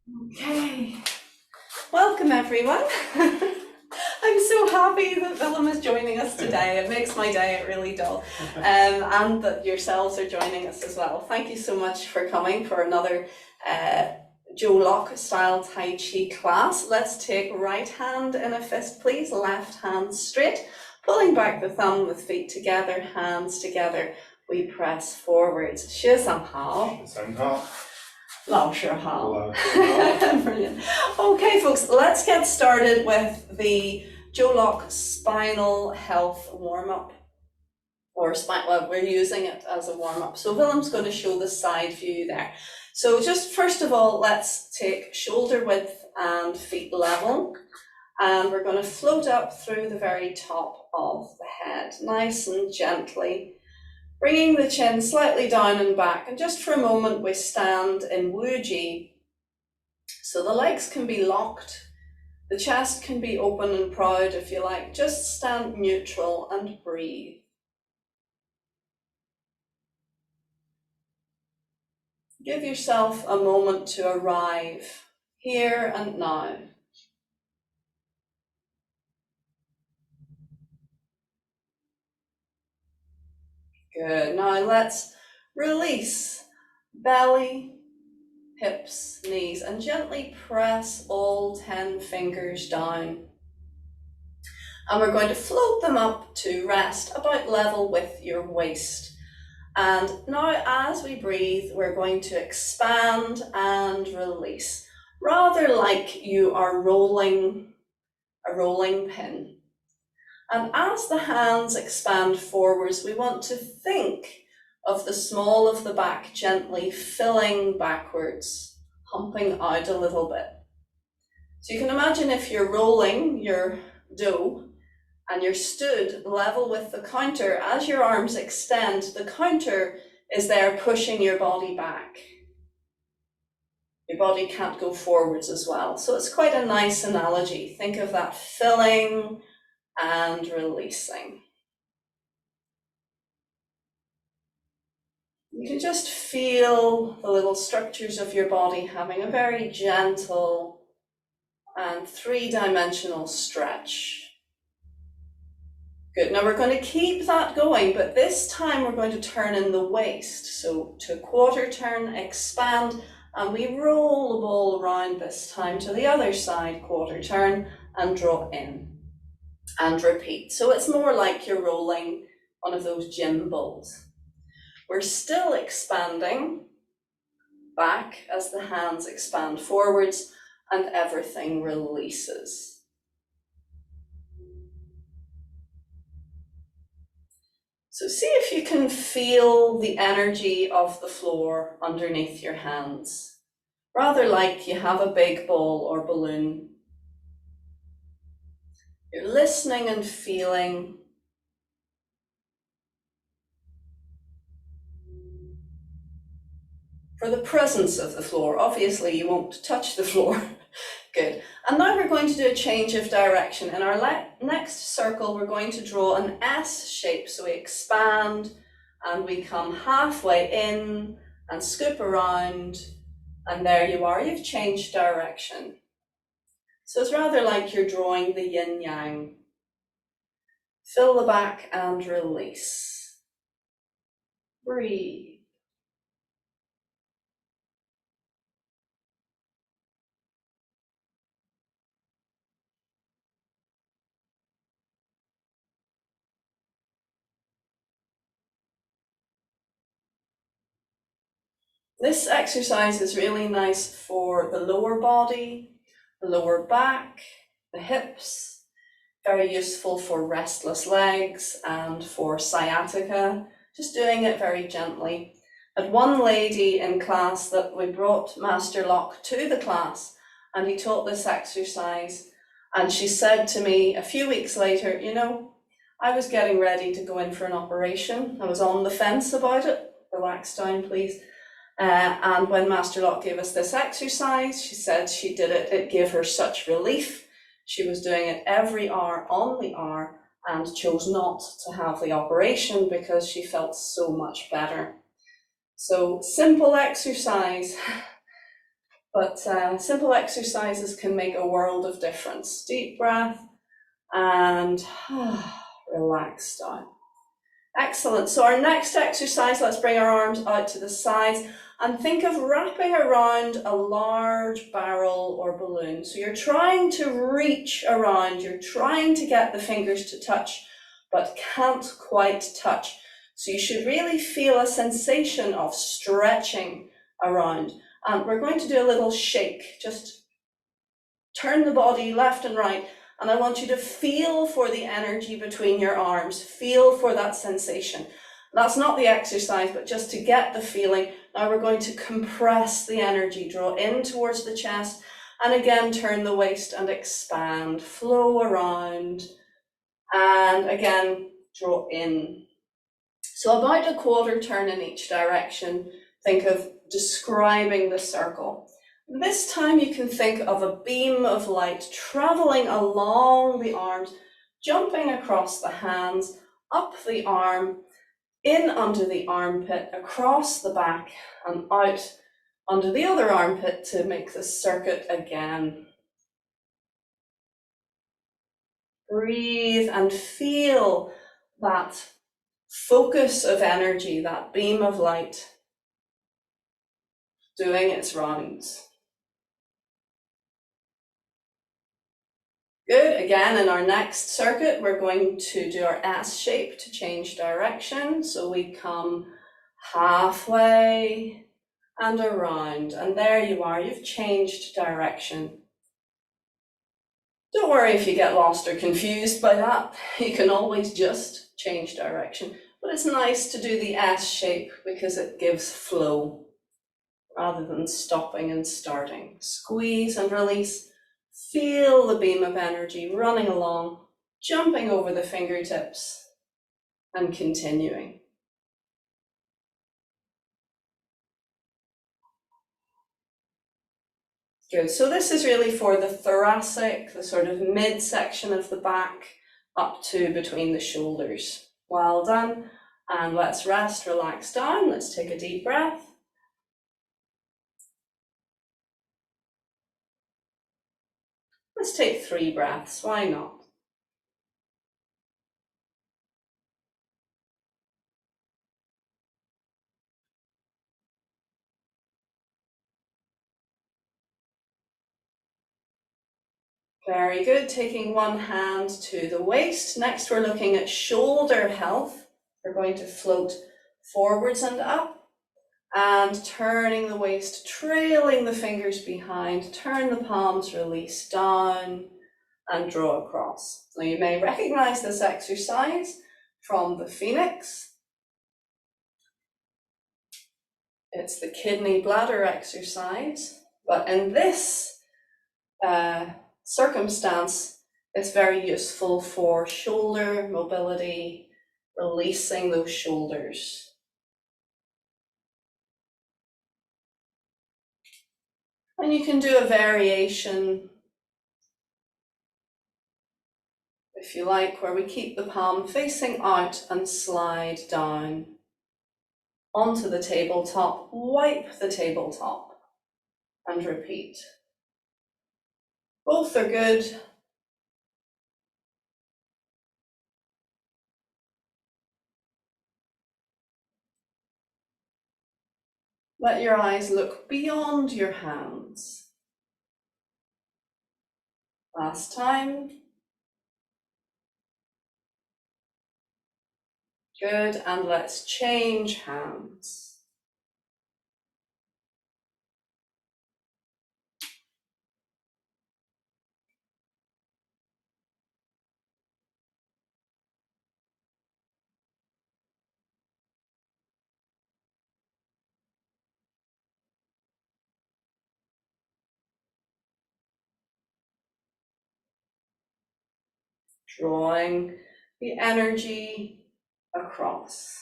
Okay, welcome everyone. I'm so happy that Willem is joining us today. It makes my day really dull. And that yourselves are joining us as well. Thank you so much for coming for another Joe Lok style Tai Chi class. Let's take right hand in a fist, please. Left hand straight, pulling back the thumb with feet together, hands together. We press forwards. 学三好. 老师好. Brilliant. Okay, folks, let's get started with the Joe Lok spinal health warm-up. Or well, we're using it as a warm-up. So Willem's going to show the side view there. So just first of all, let's take shoulder width and feet level. And we're going to float up through the very top of the head, nice and gently. Bringing the chin slightly down and back, and just for a moment we stand in Wuji. So the legs can be locked, the chest can be open and proud if you like. Just stand neutral and breathe. Give yourself a moment to arrive here and now. Good. Now let's release belly, hips, knees, and gently press all 10 fingers down. And we're going to float them up to rest about level with your waist. And now as we breathe, we're going to expand and release, rather like you are rolling a rolling pin. And as the hands expand forwards, we want to think of the small of the back gently filling backwards, humping out a little bit. So you can imagine if you're rolling your dough and you're stood level with the counter, as your arms extend, the counter is there pushing your body back. Your body can't go forwards as well. So it's quite a nice analogy. Think of that filling and releasing. You can just feel the little structures of your body having a very gentle and three-dimensional stretch. Good, now we're going to keep that going, but this time we're going to turn in the waist. So to quarter turn, expand, and we roll the ball around this time to the other side, quarter turn, and draw in. And repeat. So it's more like you're rolling one of those gym balls. We're still expanding back as the hands expand forwards and everything releases. So see if you can feel the energy of the floor underneath your hands, rather like you have a big ball or balloon. You're listening and feeling. For the presence of the floor. Obviously, you won't touch the floor. Good. And now we're going to do a change of direction. In our next circle, we're going to draw an S shape. So we expand and we come halfway in and scoop around. And there you are, you've changed direction. So it's rather like you're drawing the yin yang. Fill the back and release. Breathe. This exercise is really nice for the lower body, the lower back, the hips, very useful for restless legs and for sciatica, just doing it very gently. I had one lady in class that we brought Master Lok to the class and he taught this exercise and she said to me a few weeks later, you know, I was getting ready to go in for an operation. I was on the fence about it. Relax down, please. And when Master Lok gave us this exercise, she said she did it, it gave her such relief. She was doing it every hour on the hour and chose not to have the operation because she felt so much better. So simple exercise, But simple exercises can make a world of difference. Deep breath and relax down. Excellent. So our next exercise, let's bring our arms out to the sides and think of wrapping around a large barrel or balloon. So you're trying to reach around, you're trying to get the fingers to touch, but can't quite touch. So you should really feel a sensation of stretching around. And we're going to do a little shake. Just turn the body left and right. And I want you to feel for the energy between your arms, feel for that sensation. That's not the exercise, but just to get the feeling. Now we're going to compress the energy, draw in towards the chest, and again, turn the waist and expand, flow around, and again, draw in. So about a quarter turn in each direction. Think of describing the circle. This time you can think of a beam of light traveling along the arms, jumping across the hands, up the arm, in under the armpit, across the back, and out under the other armpit to make the circuit again. Breathe and feel that focus of energy, that beam of light, doing its rounds. Good. Again, in our next circuit, we're going to do our S shape to change direction. So we come halfway and around, and there you are, you've changed direction. Don't worry if you get lost or confused by that. You can always just change direction. But it's nice to do the S shape because it gives flow rather than stopping and starting. Squeeze and release. Feel the beam of energy running along, jumping over the fingertips and continuing. Good. So this is really for the thoracic, the sort of midsection of the back up to between the shoulders. Well done. And let's rest, relax down. Let's take a deep breath. Let's take 3 breaths. Why not? Very good. Taking one hand to the waist. Next, we're looking at shoulder health. We're going to float forwards and up and turning the waist, trailing the fingers behind, turn the palms, release down and draw across. Now you may recognize this exercise from the Phoenix. It's the kidney bladder exercise, but in this circumstance, it's very useful for shoulder mobility, releasing those shoulders. And you can do a variation, if you like, where we keep the palm facing out and slide down onto the tabletop, wipe the tabletop, and repeat. Both are good. Let your eyes look beyond your hands. Last time. Good, and let's change hands. Drawing the energy across.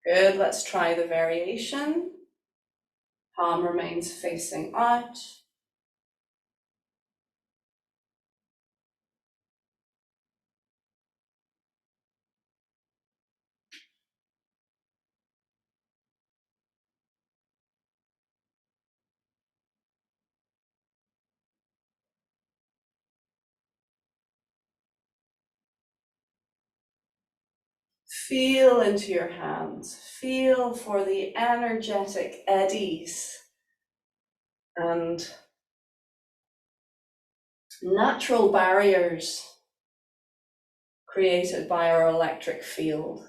Good, let's try the variation. Palm remains facing out. Feel into your hands. Feel for the energetic eddies and natural barriers created by our electric field.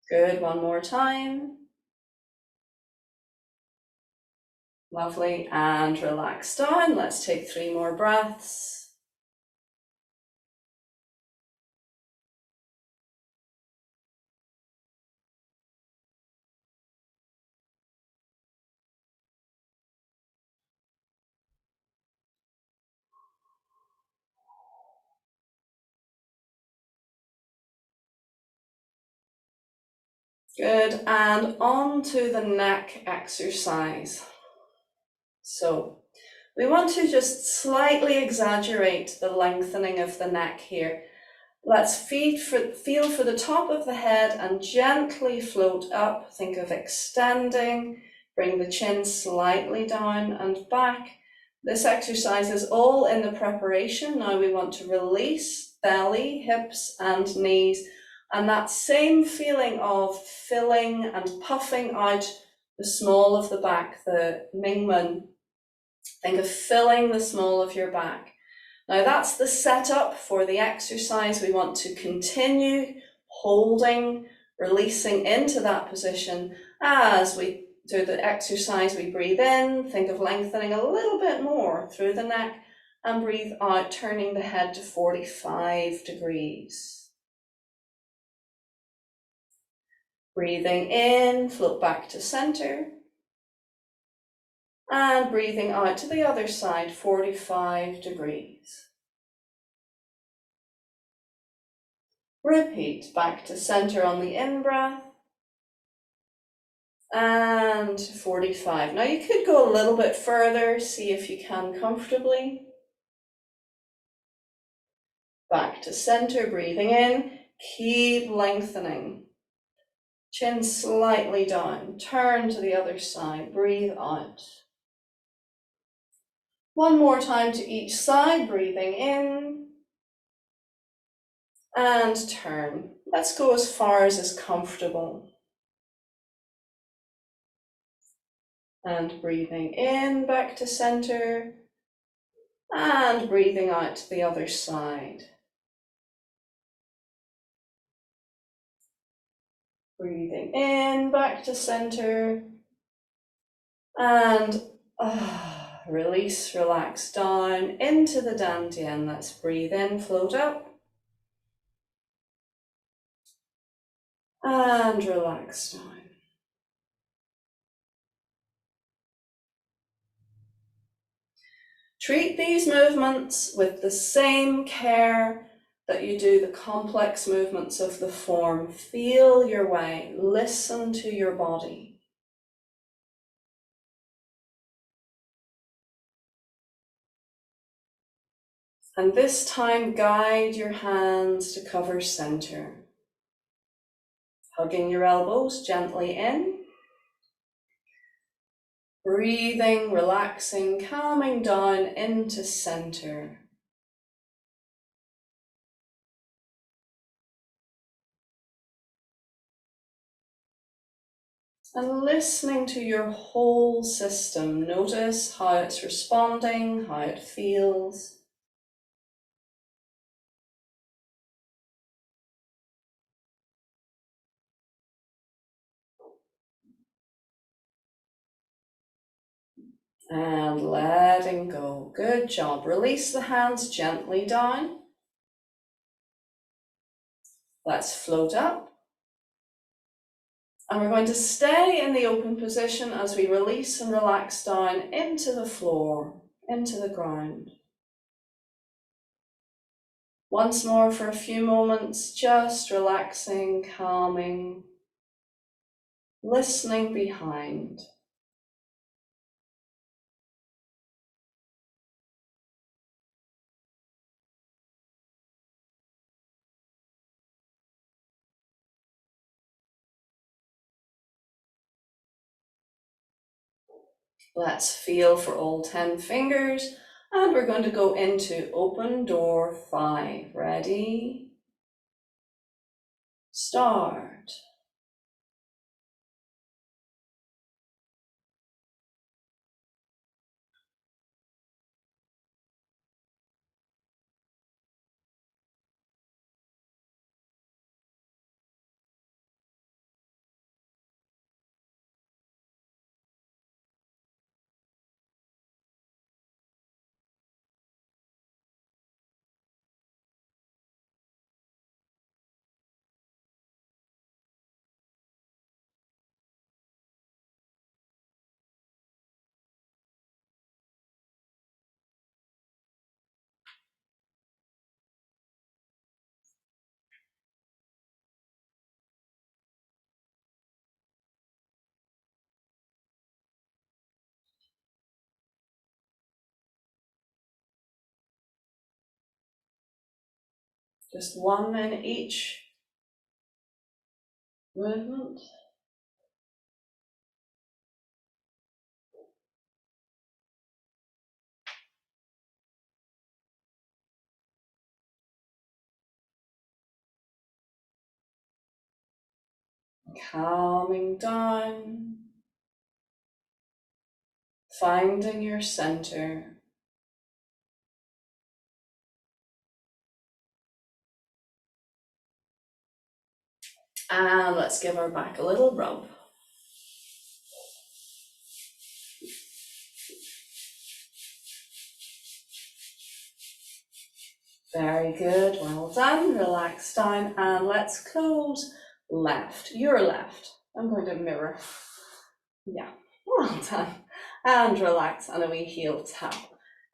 Good, one more time. Lovely, and relax down. Let's take 3 more breaths. Good, and on to the neck exercise. So we want to just slightly exaggerate the lengthening of the neck here. Let's feel for the top of the head and gently float up. Think of extending, bring the chin slightly down and back. This exercise is all in the preparation. Now we want to release belly, hips and knees, and that same feeling of filling and puffing out the small of the back, the Mingmen. Think of filling the small of your back. Now that's the setup for the exercise. We want to continue holding, releasing into that position. As we do the exercise, we breathe in, think of lengthening a little bit more through the neck, and breathe out, turning the head to 45 degrees. Breathing in, float back to center. And breathing out to the other side, 45 degrees. Repeat, back to center on the in-breath. And 45. Now you could go a little bit further, see if you can comfortably. Back to center, breathing in, keep lengthening. Chin slightly down, turn to the other side, breathe out. One more time to each side, breathing in and turn. Let's go as far as is comfortable. And breathing in, back to center, and breathing out to the other side. Breathing in, back to center, and release, relax down into the dantian. Let's breathe in, float up, and relax down. Treat these movements with the same care that you do the complex movements of the form. Feel your way, listen to your body. And this time, guide your hands to cover center. Hugging your elbows gently in. Breathing, relaxing, calming down into center. And listening to your whole system. Notice how it's responding, how it feels. And letting go. Good job. Release the hands gently down. Let's float up. And we're going to stay in the open position as we release and relax down into the floor, into the ground. Once more for a few moments, just relaxing, calming, listening behind. Let's feel for all 10 fingers And we're going to go into open door 5. Ready? Start. Just 1 minute each movement. Calming down, finding your center. And let's give our back a little rub. Very good, well done. Relax down and let's close left, your left. I'm going to mirror. Yeah, well done. And relax and a wee heel tap.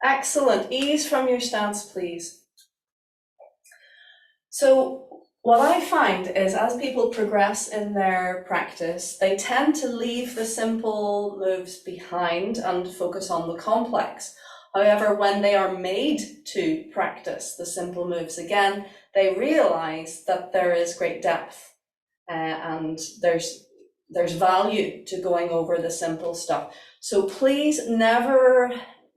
Excellent, ease from your stance, please. So what I find is as people progress in their practice, they tend to leave the simple moves behind and focus on the complex. However, when they are made to practice the simple moves again, they realize that there is great depth and there's value to going over the simple stuff. So please never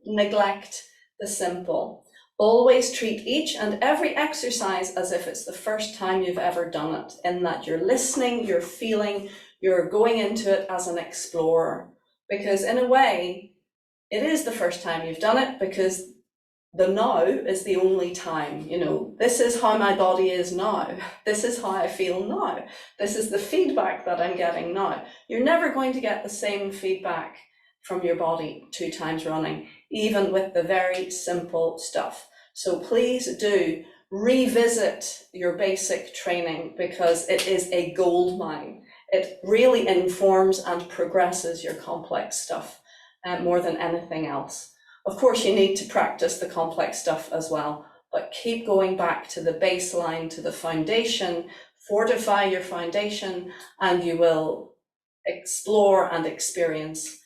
neglect the simple. Always treat each and every exercise as if it's the first time you've ever done it, in that you're listening, you're feeling, you're going into it as an explorer. Because in a way, it is the first time you've done it, because the now is the only time, you know, this is how my body is now. This is how I feel now. This is the feedback that I'm getting now. You're never going to get the same feedback from your body 2 times running, even with the very simple stuff. So please do revisit your basic training, because it is a gold mine. It really informs and progresses your complex stuff more than anything else. Of course, you need to practice the complex stuff as well, but keep going back to the baseline, to the foundation, fortify your foundation, and you will explore and experience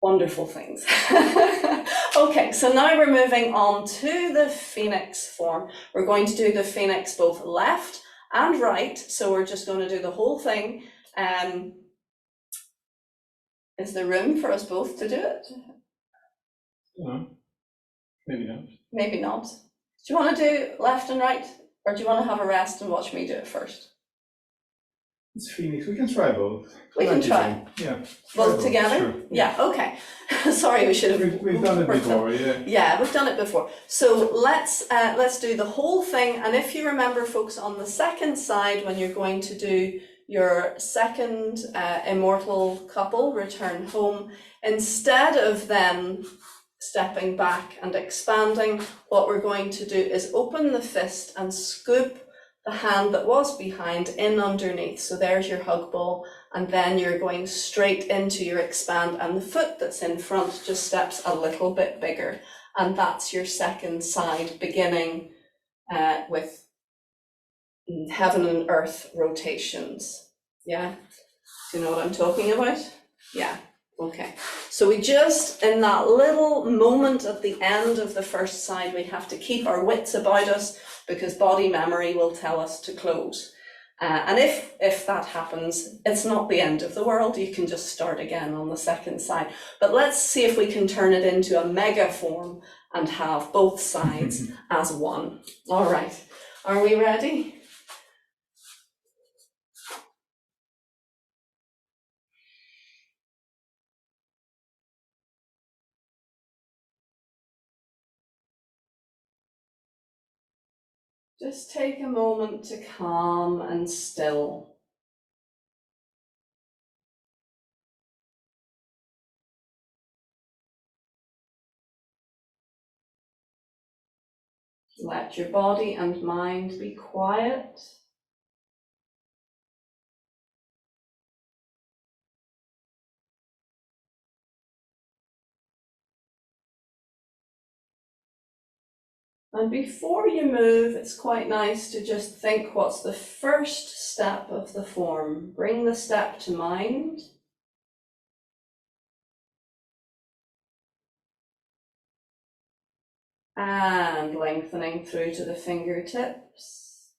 wonderful things. Okay, so now we're moving on to the Phoenix form. We're going to do the Phoenix both left and right, so we're just going to do the whole thing. Is there room for us both to do it? Maybe not. Maybe not. Do you want to do left and right, or do you want to have a rest and watch me do it first? It's Phoenix. We can try both. We can try. Yeah. Both together? Sure. Yeah, okay. Sorry, we should have. We've done it before, yeah. Yeah, we've done it before. So let's do the whole thing. And if you remember, folks, on the second side, when you're going to do your second immortal couple, return home, instead of then stepping back and expanding, what we're going to do is open the fist and scoop the hand that was behind in underneath. So there's your hug ball, and then you're going straight into your expand, and the foot that's in front just steps a little bit bigger, and that's your second side, beginning with heaven and earth rotations. Yeah, do you know what I'm talking about? Yeah. Okay, so we just, in that little moment at the end of the first side, we have to keep our wits about us, because body memory will tell us to close. And if that happens, it's not the end of the world. You can just start again on the second side. But let's see if we can turn it into a mega form and have both sides as one. All right, are we ready? Just take a moment to calm and still. Let your body and mind be quiet. And before you move, it's quite nice to just think, what's the first step of the form? Bring the step to mind. And lengthening through to the fingertips.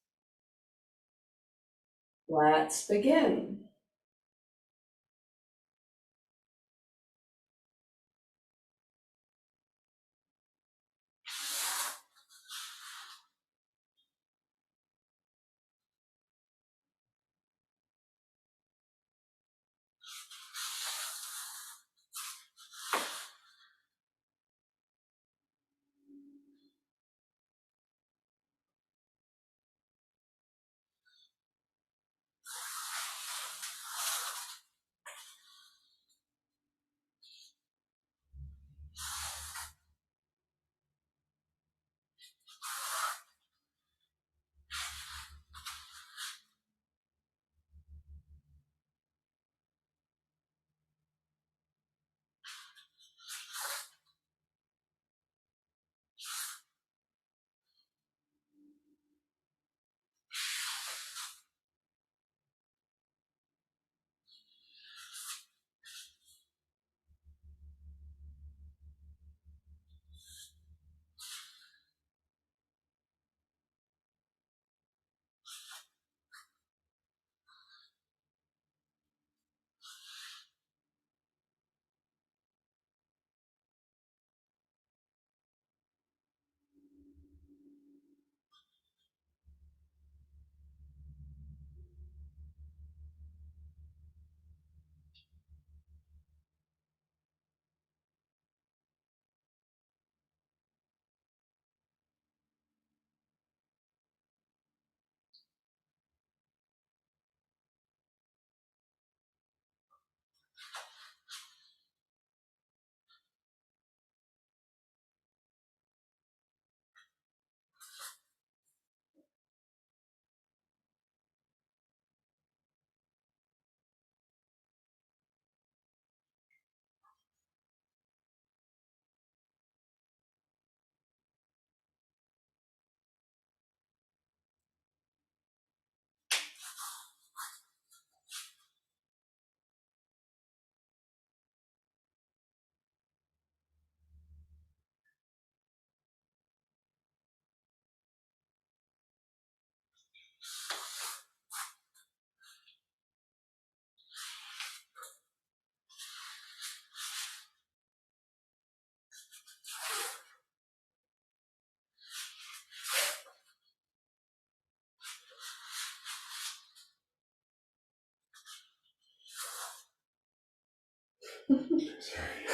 Let's begin.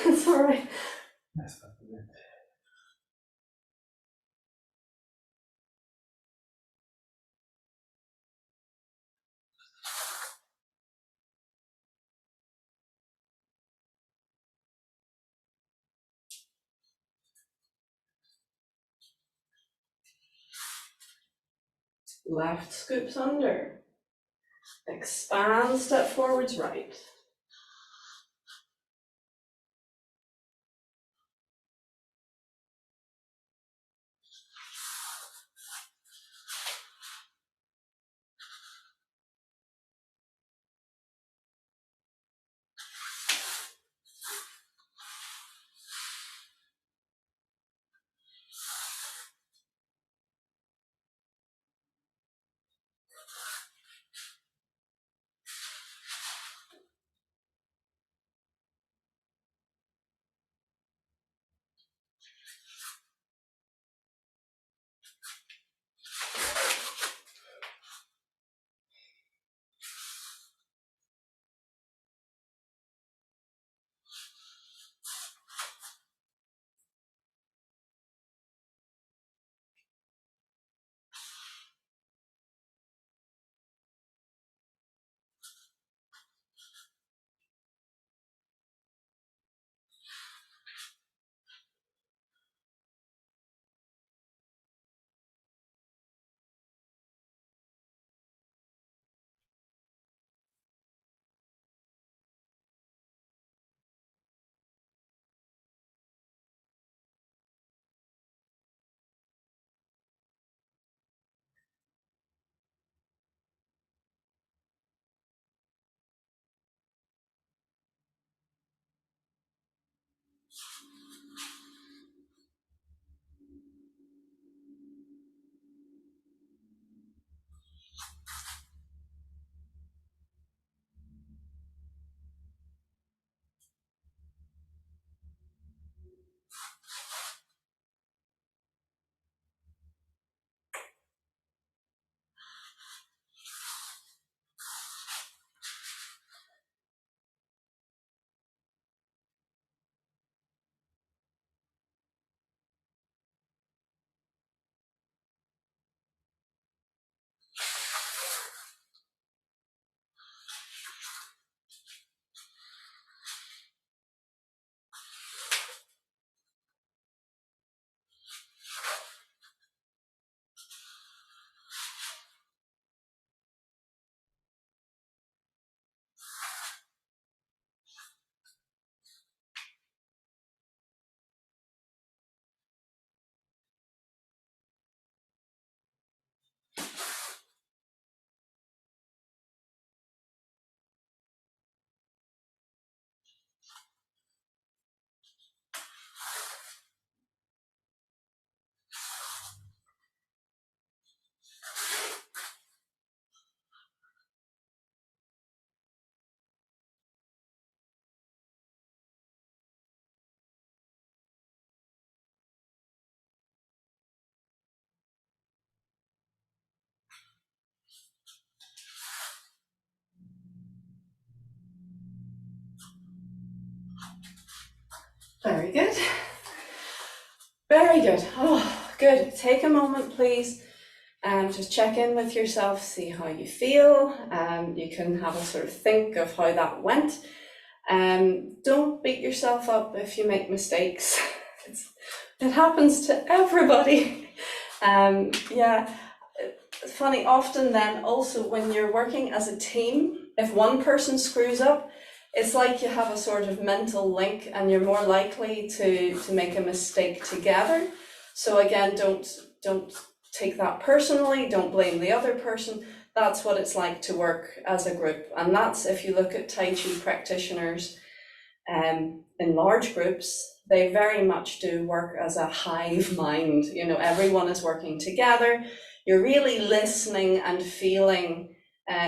It's all right. Left scoops under. Expand, step forwards, right. good. Very good. Oh, good. Take a moment, please. Just check in with yourself, see how you feel. You can have a sort of think of how that went. Don't beat yourself up if you make mistakes. It happens to everybody. Yeah, it's funny, often then also when you're working as a team, if one person screws up, it's like you have a sort of mental link and you're more likely to make a mistake together. So again, don't take that personally, don't blame the other person. That's what it's like to work as a group. And that's, if you look at Tai Chi practitioners in large groups, they very much do work as a hive mind. You know, everyone is working together. You're really listening and feeling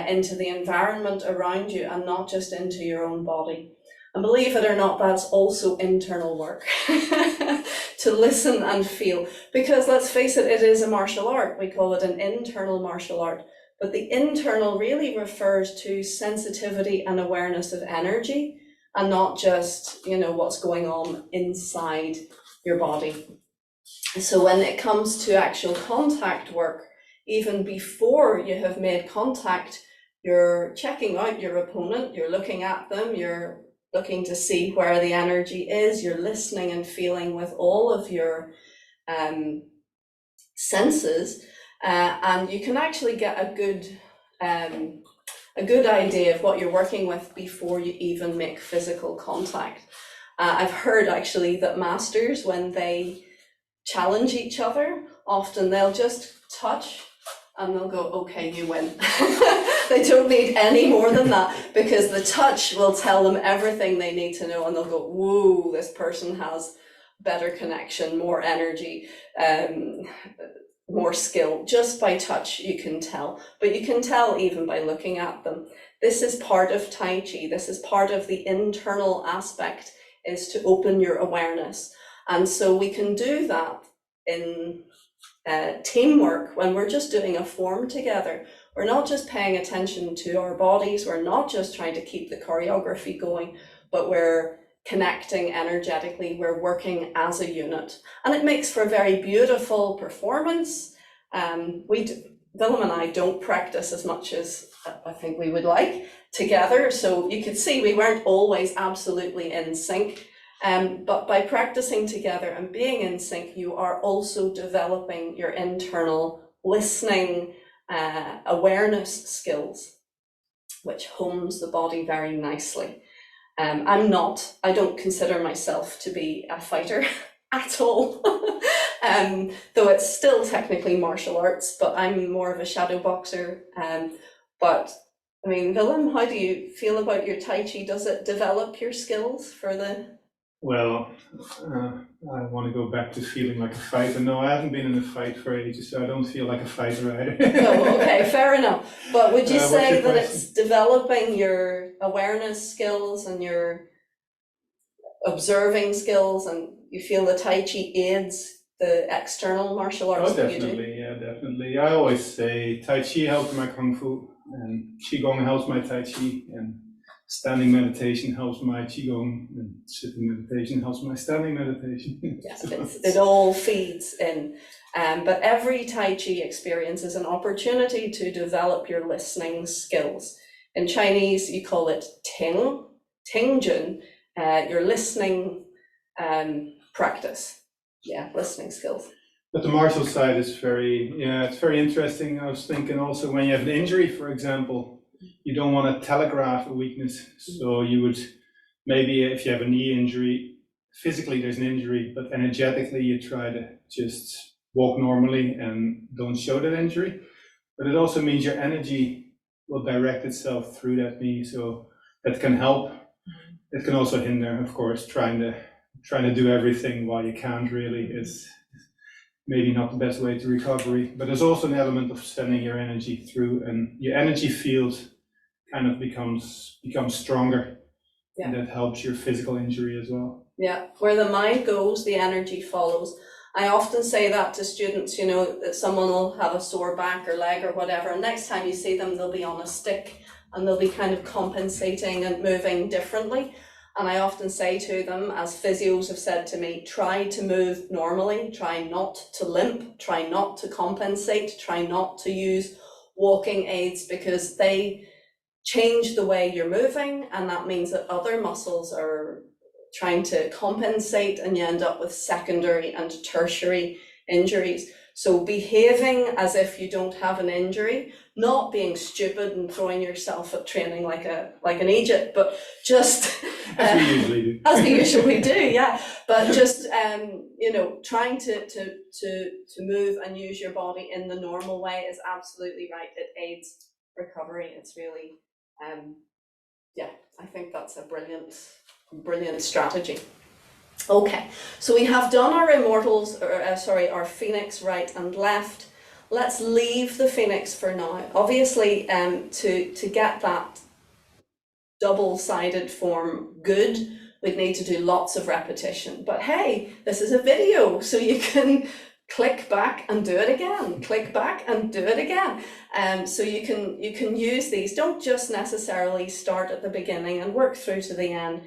into the environment around you and not just into your own body. And believe it or not, that's also internal work, to listen and feel. Because let's face it, it is a martial art. We call it an internal martial art. But the internal really refers to sensitivity and awareness of energy, and not just, you know, what's going on inside your body. So when it comes to actual contact work, even before you have made contact, you're checking out your opponent, you're looking at them, you're looking to see where the energy is, you're listening and feeling with all of your senses, and you can actually get a good idea of what you're working with before you even make physical contact. I've heard actually that masters, when they challenge each other, often they'll just touch and they'll go, okay, you win. They don't need any more than that, because the touch will tell them everything they need to know, and they'll go, whoa, this person has better connection, more energy, more skill. Just by touch you can tell, but you can tell even by looking at them. This is part of Tai Chi. This is part of the internal aspect, is to open your awareness. And so we can do that in teamwork when we're just doing a form together. We're not just paying attention to our bodies, we're not just trying to keep the choreography going, but we're connecting energetically, we're working as a unit. And it makes for a very beautiful performance. Willem and I don't practice as much as I think we would like together. So you could see we weren't always absolutely in sync. But by practicing together and being in sync, you are also developing your internal listening, awareness skills, which homes the body very nicely. I don't consider myself to be a fighter at all, though it's still technically martial arts, but I'm more of a shadow boxer. But I mean, Willem, how do you feel about your Tai Chi? Does it develop your skills for the... Well, I want to go back to feeling like a fighter. No, I haven't been in a fight for ages, so I don't feel like a fighter either. Oh, okay, fair enough. But would you say that question? it's developing your awareness skills and your observing skills, and you feel the Tai Chi aids the external martial arts that you do? Definitely, yeah, definitely. I always say Tai Chi helps my Kung Fu, and Qigong helps my Tai Chi, and standing meditation helps my Qigong, and sitting meditation helps my standing meditation. Yes, it all feeds in. But every Tai Chi experience is an opportunity to develop your listening skills. In Chinese, you call it Ting, Tingjun, your listening practice. Yeah, listening skills. But the martial side is it's very interesting. I was thinking also, when you have an injury, for example, you don't want to telegraph a weakness. So you would, maybe if you have a knee injury, physically there's an injury, but energetically you try to just walk normally and don't show that injury. But it also means your energy will direct itself through that knee, so that can help. It can also hinder, of course, trying to do everything while you can't really. It's maybe not the best way to recovery, but there's also an element of sending your energy through, and your energy field kind of becomes stronger. Yeah. And that helps your physical injury as well. Yeah, where the mind goes, the energy follows. I often say that to students, you know, that someone will have a sore back or leg or whatever, and next time you see them, they'll be on a stick and they'll be kind of compensating and moving differently. And I often say to them, as physios have said to me, try to move normally, try not to limp, try not to compensate, try not to use walking aids, because they change the way you're moving, and that means that other muscles are trying to compensate, and you end up with secondary and tertiary injuries. So behaving as if you don't have an injury, not being stupid and throwing yourself at training like an idiot, but just as we usually do. As we usually do, yeah. But just trying to move and use your body in the normal way is absolutely right. It aids recovery. It's really I think that's a brilliant strategy. Okay, so we have done our Immortals, our Phoenix right and left. Let's leave the Phoenix for now. Obviously, to get that double-sided form good, we'd need to do lots of repetition. But hey, this is a video, so you can click back and do it again, click back and do it again. So you can use these. Don't just necessarily start at the beginning and work through to the end.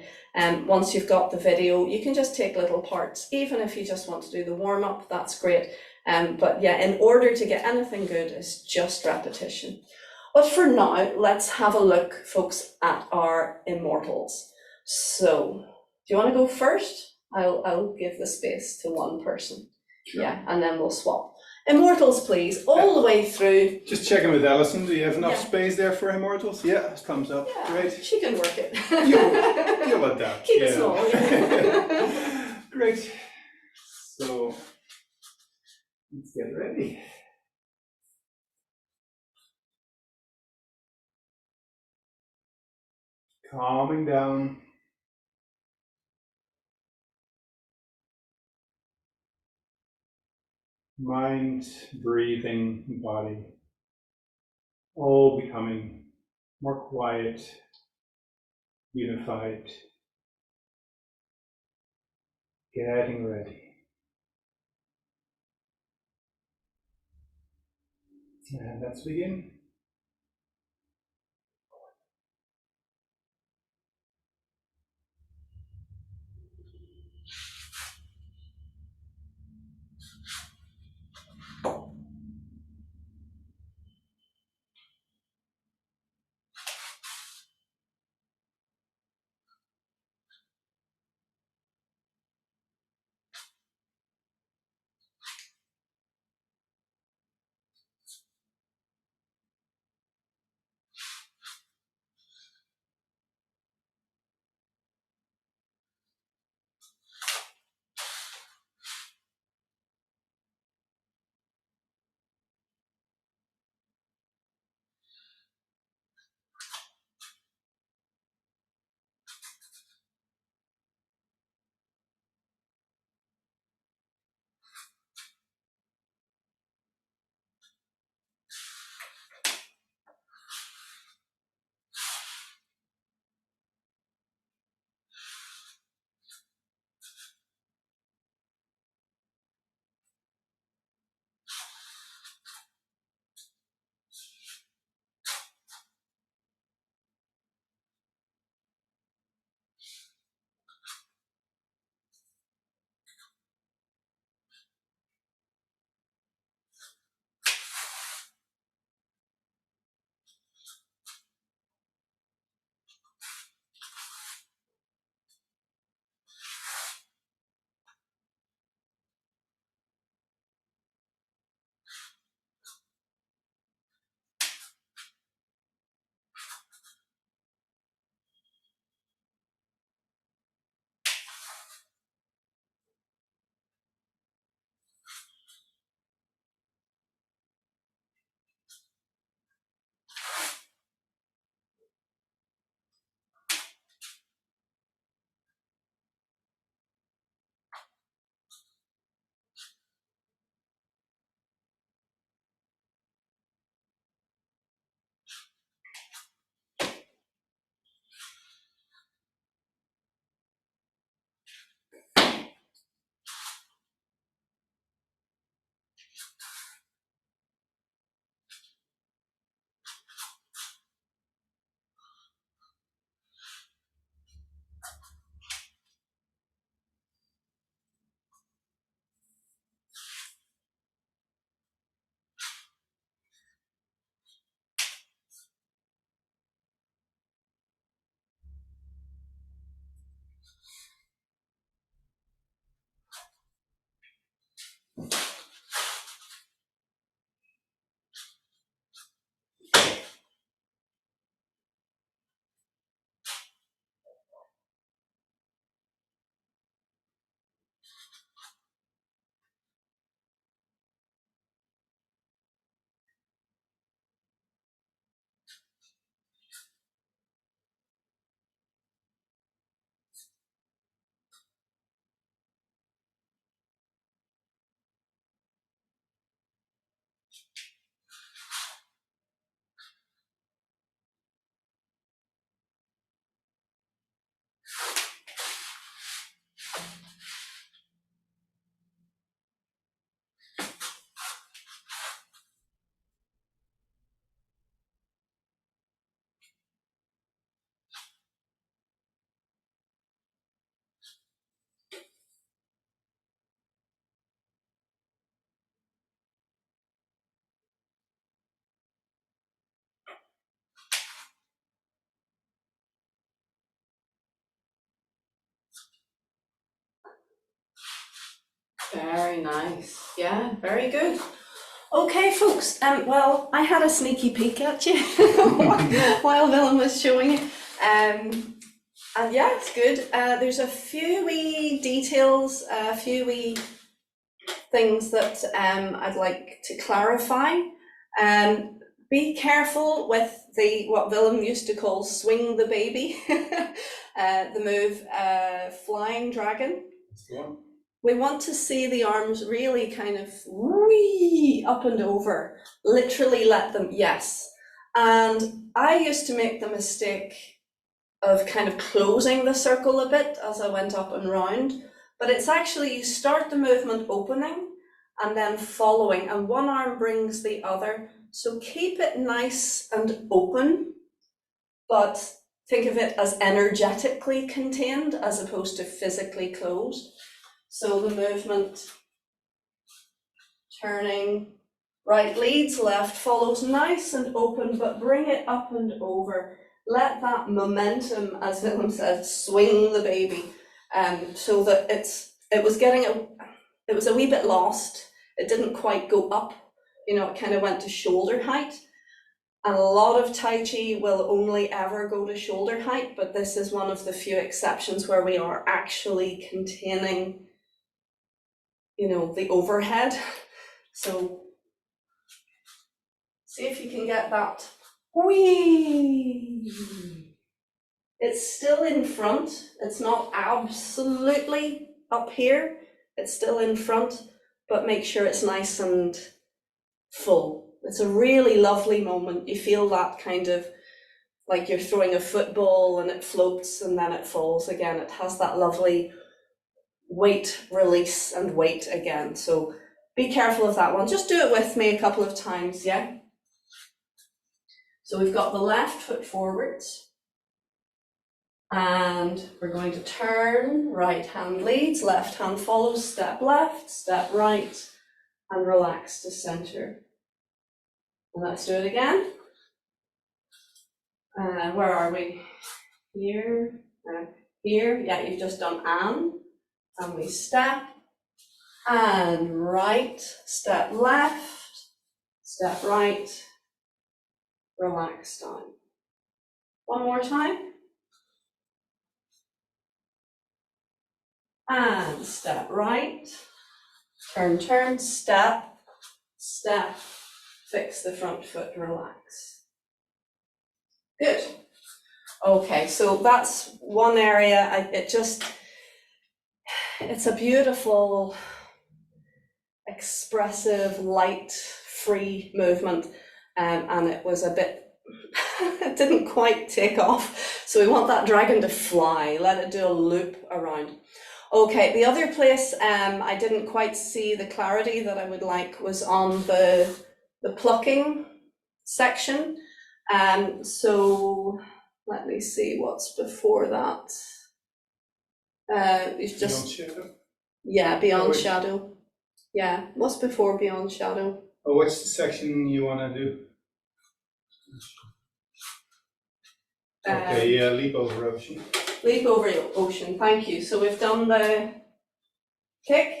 Once you've got the video, you can just take little parts. Even if you just want to do the warm-up, that's great. But yeah, in order to get anything good, it's just repetition. But for now, let's have a look, folks, at our Immortals. So, do you want to go first? I'll give the space to one person. Sure. Yeah, and then we'll swap. Immortals, please, all the way through. Just checking with Alison, do you have enough space there for Immortals? Yeah, thumbs up. Yeah, great. She can work it. You'll adapt. Keep it small. Yeah. Great. So, let's get ready. Calming down. Mind, breathing, body, all becoming more quiet, unified, getting ready. And let's begin. Very nice. Yeah, very good. Okay, folks. Well, I had a sneaky peek at you while Willem was showing you. And yeah, it's good. There's a few wee details, a few wee things that I'd like to clarify. Be careful with what Willem used to call swing the baby, the move flying dragon. Yeah. We want to see the arms really kind of wee up and over, literally let them, yes. And I used to make the mistake of kind of closing the circle a bit as I went up and round, but it's actually you start the movement opening and then following, and one arm brings the other. So keep it nice and open, but think of it as energetically contained as opposed to physically closed. So the movement, turning, right leads, left follows, nice and open, but bring it up and over. Let that momentum, as Willem said, swing the baby, so that it was a wee bit lost. It didn't quite go up, you know, it kind of went to shoulder height. And a lot of Tai Chi will only ever go to shoulder height, but this is one of the few exceptions where we are actually containing, you know, the overhead. So see if you can get that. Whee! It's still in front. It's not absolutely up here. It's still in front, but make sure it's nice and full. It's a really lovely moment. You feel that kind of like you're throwing a football and it floats and then it falls again. It has that lovely weight release and weight again. So be careful of that one. Just do it with me a couple of times, yeah? So we've got the left foot forwards. And we're going to turn, right hand leads, left hand follows, step left, step right, and relax to center. And let's do it again. Where are we? Here, here, yeah, you've just done and we step, and right, step left, step right, relax down. One more time. And step right, turn, step, step, fix the front foot, relax. Good. Okay, so that's one area. It's a beautiful, expressive, light, free movement, and it was a bit, it didn't quite take off. So we want that dragon to fly, let it do a loop around. Okay, the other place I didn't quite see the clarity that I would like was on the plucking section. So let me see what's before that. You've just Beyond shadow? Yeah, beyond shadow. Yeah, what's before beyond shadow? Oh, what's the section you want to do? Okay, yeah, leap over ocean. Leap over ocean, thank you. So we've done the kick,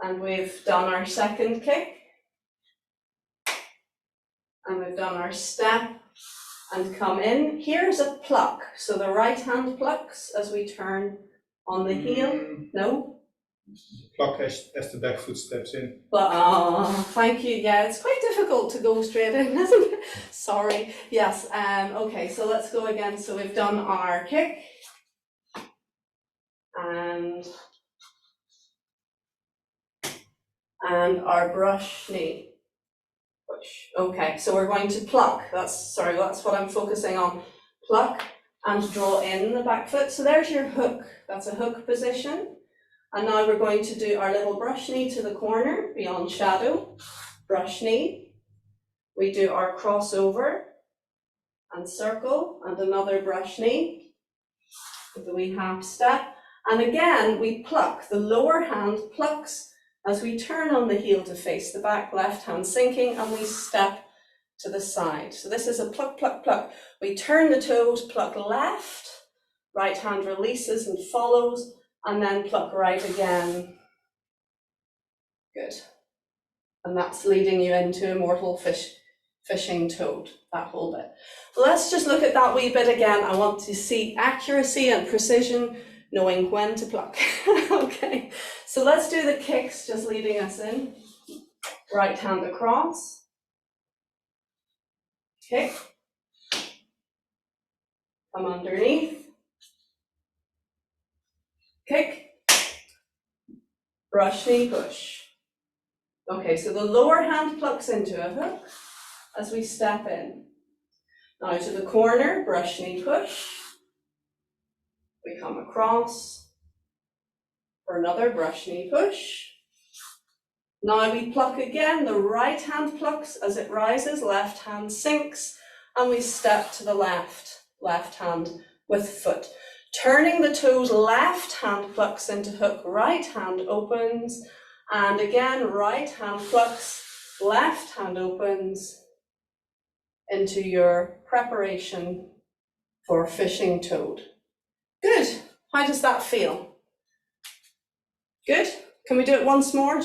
and we've done our second kick, and we've done our step and come in. Here's a pluck. So the right hand plucks as we turn on the heel. No? Pluck as the back foot steps in. But thank you. Yeah, it's quite difficult to go straight in, isn't it? Sorry. Yes. Okay, so let's go again. So we've done our kick and our brush knee push. Okay, so we're going to pluck. That's what I'm focusing on. Pluck and draw in the back foot. So there's your hook. That's a hook position. And now we're going to do our little brush knee to the corner, beyond shadow, brush knee. We do our crossover and circle and another brush knee with a wee half step. And again, we pluck. The lower hand plucks as we turn on the heel to face the back, left hand sinking, and we step to the side. So this is a pluck, pluck, pluck. We turn the toes, pluck left, right hand releases and follows, and then pluck right again Good. And that's leading you into immortal fishing toad, that whole bit. Let's just look at that wee bit again. I want to see accuracy and precision, knowing when to pluck. Okay, so let's do the kicks, just leading us in. Right hand across. Kick. Come underneath. Kick. Brush, knee, push. Okay, so the lower hand plucks into a hook as we step in. Now to the corner, brush, knee, push. We come across for another brush, knee, push. Now we pluck again, the right hand plucks as it rises, left hand sinks, and we step to the left hand with foot. Turning the toes, left hand plucks into hook, right hand opens, and again, right hand plucks, left hand opens into your preparation for fishing toad. Good. How does that feel? Good. Can we do it once more?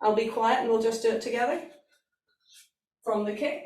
I'll be quiet and we'll just do it together. From the kick.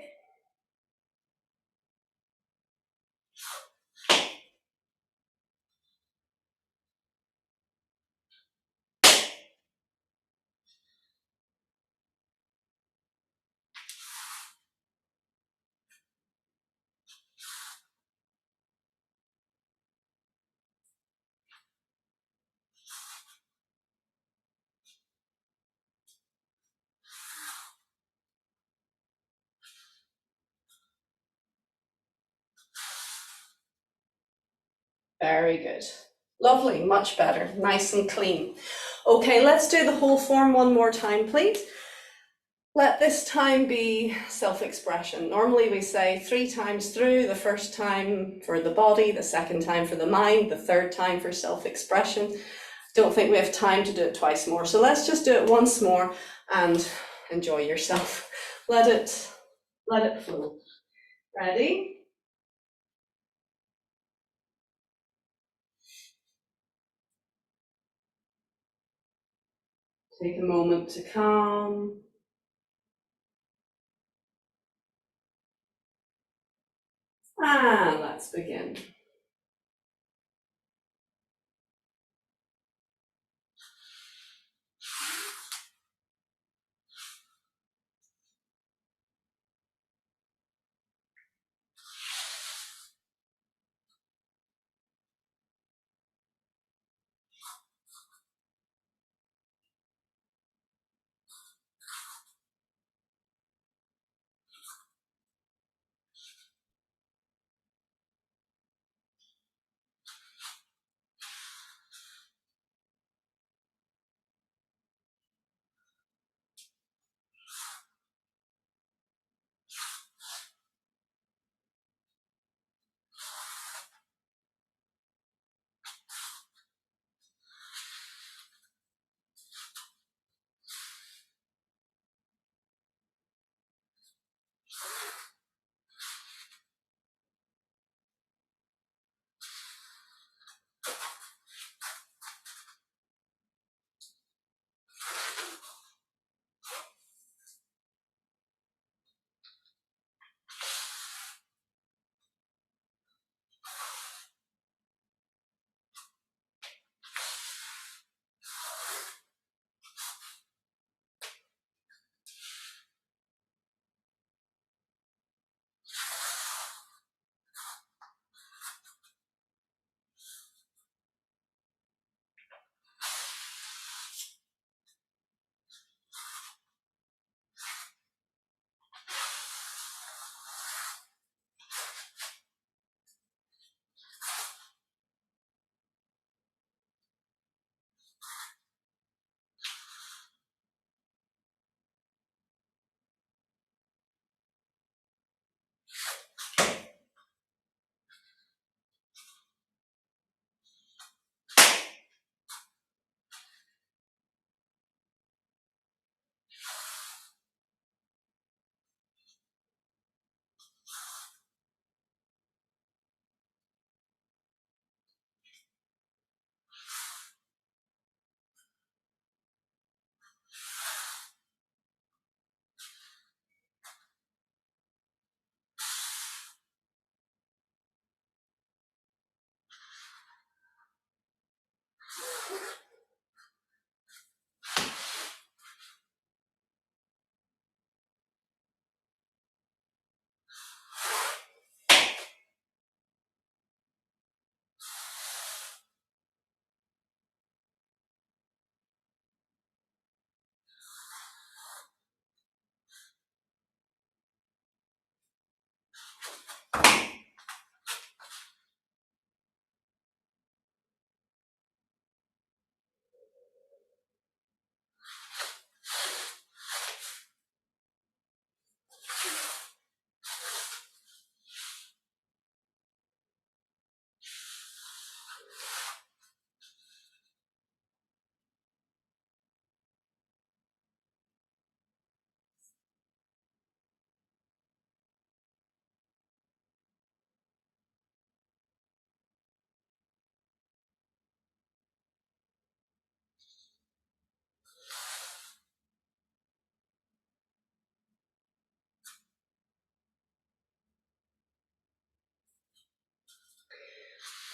Very good. Lovely, much better, nice and clean. Okay, let's do the whole form one more time, please. Let this time be self-expression. Normally we say 3 times through, the first time for the body, the second time for the mind, the third time for self-expression. Don't think we have time to do it twice more. So let's just do it once more and enjoy yourself. Let it flow. Ready? Take a moment to calm. And let's begin.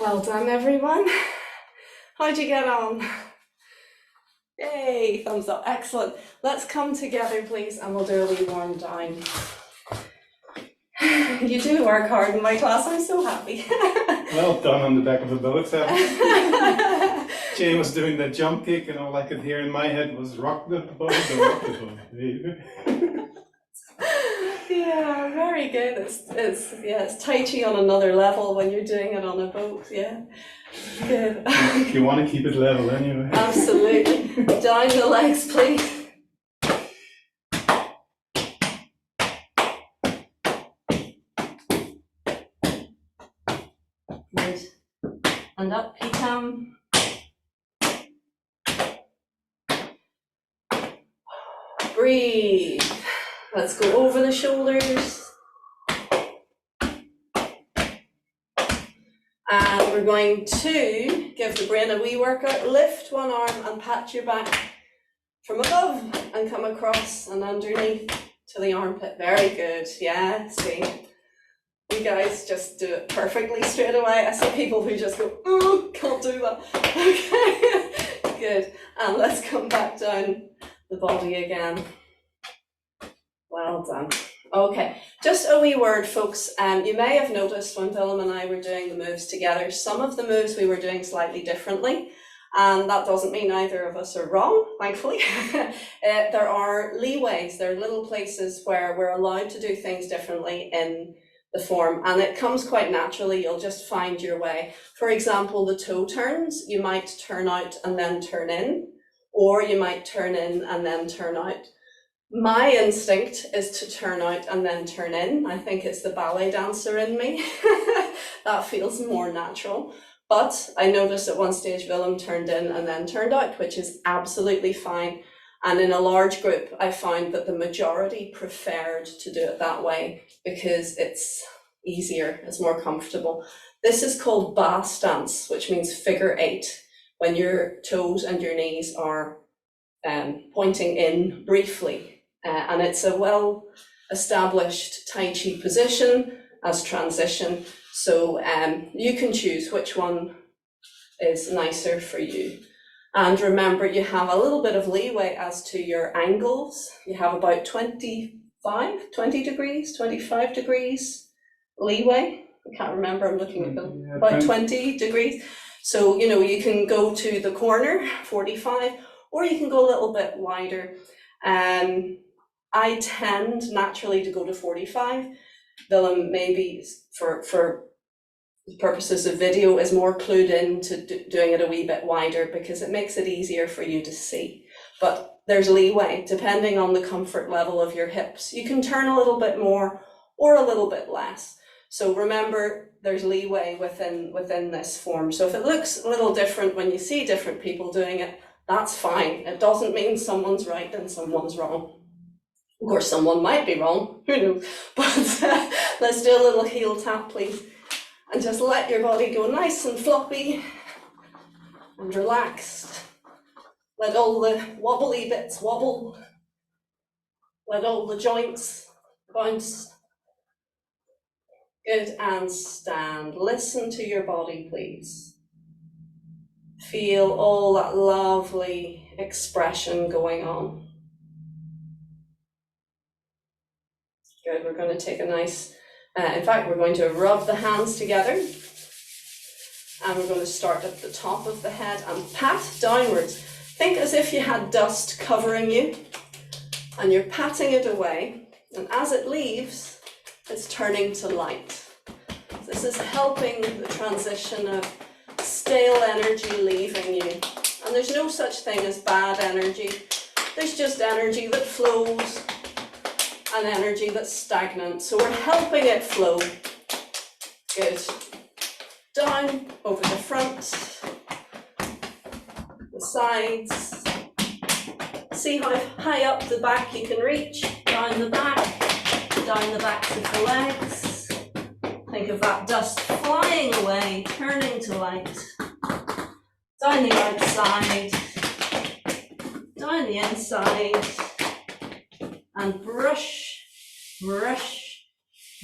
Well done, everyone. How'd you get on? Yay, thumbs up, excellent. Let's come together, please, and we'll do a wee warm down. You do work hard in my class, I'm so happy. Well done on the back of the boat. Jane was doing that jump kick, and all I could hear in my head was rock the boat, rock the boat. Yeah, very good. It's Tai Chi on another level when you're doing it on a boat, yeah. Good. You want to keep it level anyway. Absolutely. Down the legs, please. Good. And up you come. Breathe. Let's go over the shoulders. And we're going to give the brain a wee workout. Lift one arm and pat your back from above and come across and underneath to the armpit. Very good. Yeah, see. You guys just do it perfectly straight away. I see people who just go, oh, can't do that. Okay, good. And let's come back down the body again. Well done. Okay, just a wee word, folks. You may have noticed when Willem and I were doing the moves together, some of the moves we were doing slightly differently. And that doesn't mean either of us are wrong, thankfully. There are leeways, there are little places where we're allowed to do things differently in the form, and it comes quite naturally. You'll just find your way. For example, the toe turns, you might turn out and then turn in, or you might turn in and then turn out. My instinct is to turn out and then turn in. I think it's the ballet dancer in me. That feels more natural. But I noticed at one stage Willem turned in and then turned out, which is absolutely fine. And in a large group, I found that the majority preferred to do it that way because it's easier, it's more comfortable. This is called ba stance, which means figure 8, when your toes and your knees are pointing in briefly. And it's a well-established Tai Chi position as transition. So you can choose which one is nicer for you. And remember, you have a little bit of leeway as to your angles. You have about 20 degrees, 25 degrees leeway. I can't remember, I'm looking at them. Yeah, about 20 degrees. So, you know, you can go to the corner, 45, or you can go a little bit wider. I tend naturally to go to 45. Willem, maybe for purposes of video, is more clued in to doing it a wee bit wider because it makes it easier for you to see. But there's leeway depending on the comfort level of your hips. You can turn a little bit more or a little bit less. So remember, there's leeway within this form. So if it looks a little different when you see different people doing it, that's fine. It doesn't mean someone's right and someone's wrong. Of course, someone might be wrong, who knows? But let's do a little heel tap, please. And just let your body go nice and floppy and relaxed. Let all the wobbly bits wobble. Let all the joints bounce. Good, and stand. Listen to your body, please. Feel all that lovely expression going on. Good, we're going to take a nice, in fact, we're going to rub the hands together. And we're going to start at the top of the head and pat downwards. Think as if you had dust covering you and you're patting it away. And as it leaves, it's turning to light. This is helping the transition of stale energy leaving you. And there's no such thing as bad energy. There's just energy that flows and energy that's stagnant. So we're helping it flow. Good. Down, over the front, the sides. See how high up the back you can reach. Down the backs of the legs. Think of that dust flying away, turning to light. Down the outside, down the inside, and brush, brush,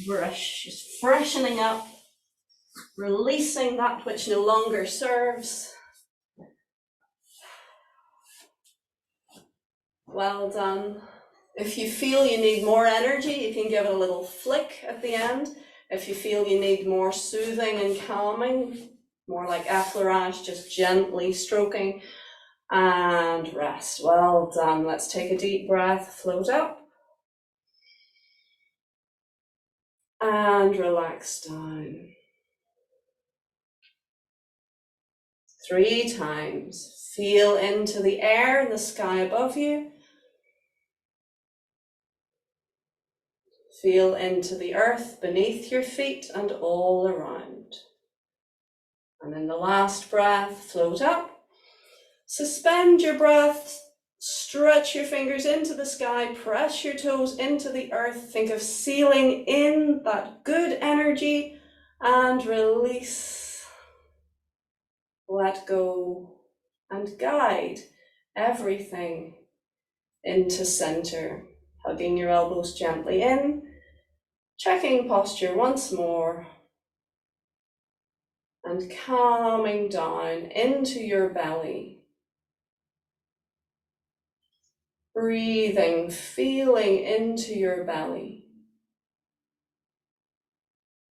brush. Just freshening up, releasing that which no longer serves. Well done. If you feel you need more energy, you can give it a little flick at the end. If you feel you need more soothing and calming, more like effleurage, just gently stroking, and rest. Well done. Let's take a deep breath, float up, and relax down. 3 times. Feel into the air and the sky above you. Feel into the earth beneath your feet and all around. And in the last breath, float up. Suspend your breath, stretch your fingers into the sky, press your toes into the earth. Think of sealing in that good energy and release. Let go and guide everything into center. Hugging your elbows gently in, checking posture once more, and calming down into your belly. Breathing, feeling into your belly.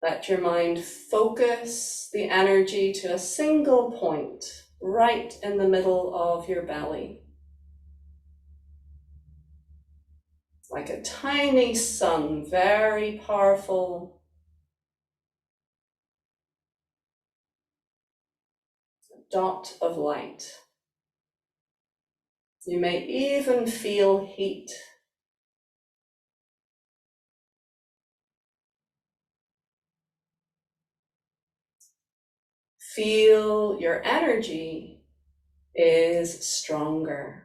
Let your mind focus the energy to a single point right in the middle of your belly. Like a tiny sun, very powerful. A dot of light. You may even feel heat. Feel your energy is stronger.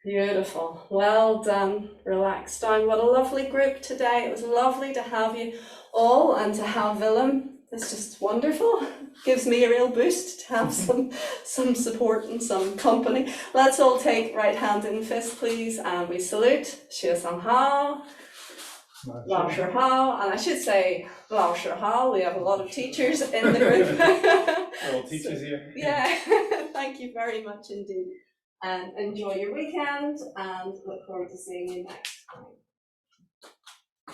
Beautiful. Well done. Relax down. What a lovely group today. It was lovely to have you all and to have Willem. It's just wonderful. Gives me a real boost to have some support and some company. Let's all take right hand in fist, please, and we salute. Xie Sang Hao. Lao Shi Hao. And I should say Lao Shi Hao. We have a lot of teachers in the group. All teachers here. Yeah. Thank you very much indeed. And enjoy your weekend and look forward to seeing you next time.